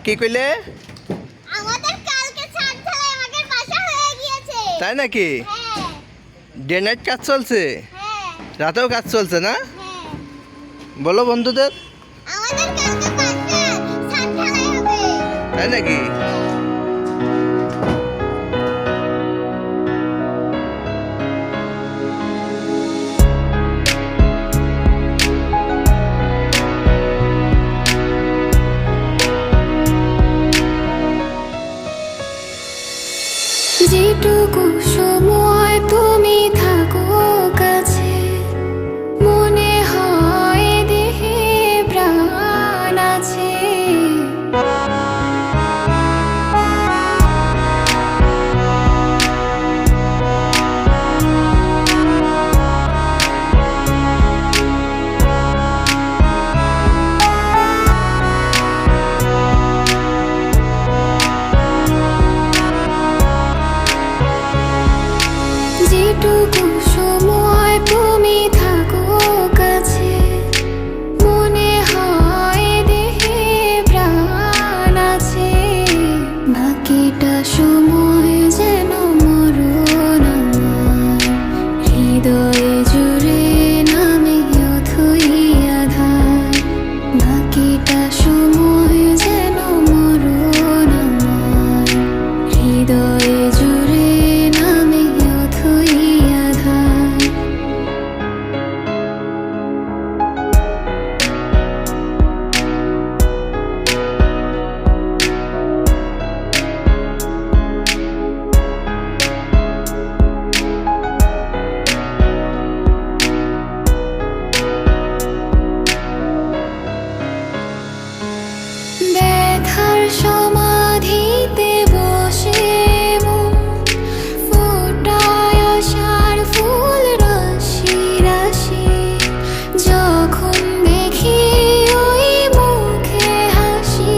কি কইলে? আমাদের কালকে ছাদ ঢালাই আমাদের বাসা হয়ে গিয়েছে। তাই নাকি? হ্যাঁ ডে নাইট কাজ চলছে? হ্যাঁ রাতেও কাজ চলছে না? হ্যাঁ বলো বন্ধুদের। আমাদের কালকে বাসা ছাদ ঢালাই হবে। তাই নাকি? যেটুকু সময় তুমি থাকো কাছে, মনে হয় দেহে প্রাণ আছে। যেটুকু সময় তুমি থাকো কাছে, মনে হয় দেহে প্রাণ আছে। বাকিটা সময় যেন মরণ আমার, হৃদয়ে জুড়ে নামে অথই আধার। বাকিটা সময় যেন মরণ আমার, হৃদয়ে জুড়ে নামে অথই আধার। ব্যথার সমাধিতে বসে মন ফোটায় আশার ফুল রাশি রাশি। যখন দেখি ওই মুখে হাসি,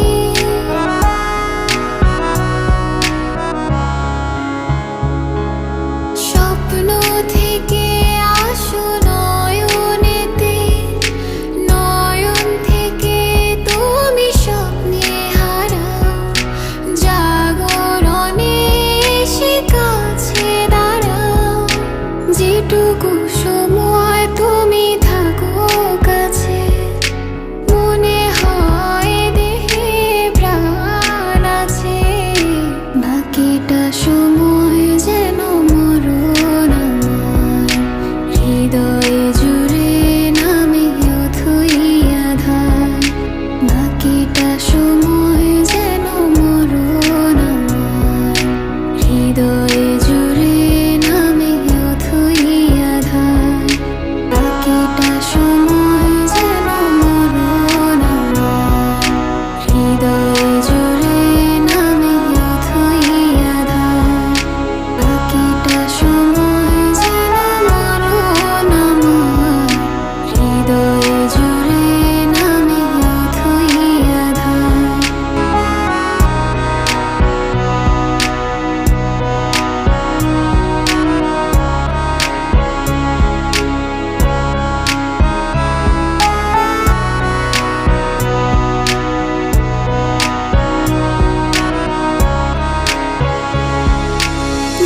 স্বপ্ন থেকে আসো নয়নেতে, নয়ন থেকে তুমি স্বপ্নে হারাও। জাগরণে এসে কাছে দাঁড়াও। যেটুকু সময় তুমি থাকো কাছে, মনে হয় দেহে প্রাণ আছে। বাকিটা সময় যেন মরণ আমার, হৃদয়ে জুড়ে নামে অথই আধার। বাকিটা সময় যেন মরণ আমার, হৃদয়ে জুড়ে নামে অথই আধার। বাকিটা সময় যেন মরণ আমার, হৃদয়ে জুড়ে নামে অথই আধার। বাকিটা সময় যেন মরণ আমার, হৃদয়ে জুড়ে নামে অথই আধার।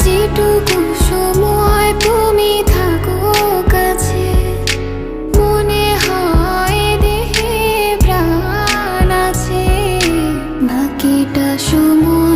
যেটুকু সময় তুমি থাকো কাছে, মনে হয় দেহে প্রাণ আছে। বাকিটা সময়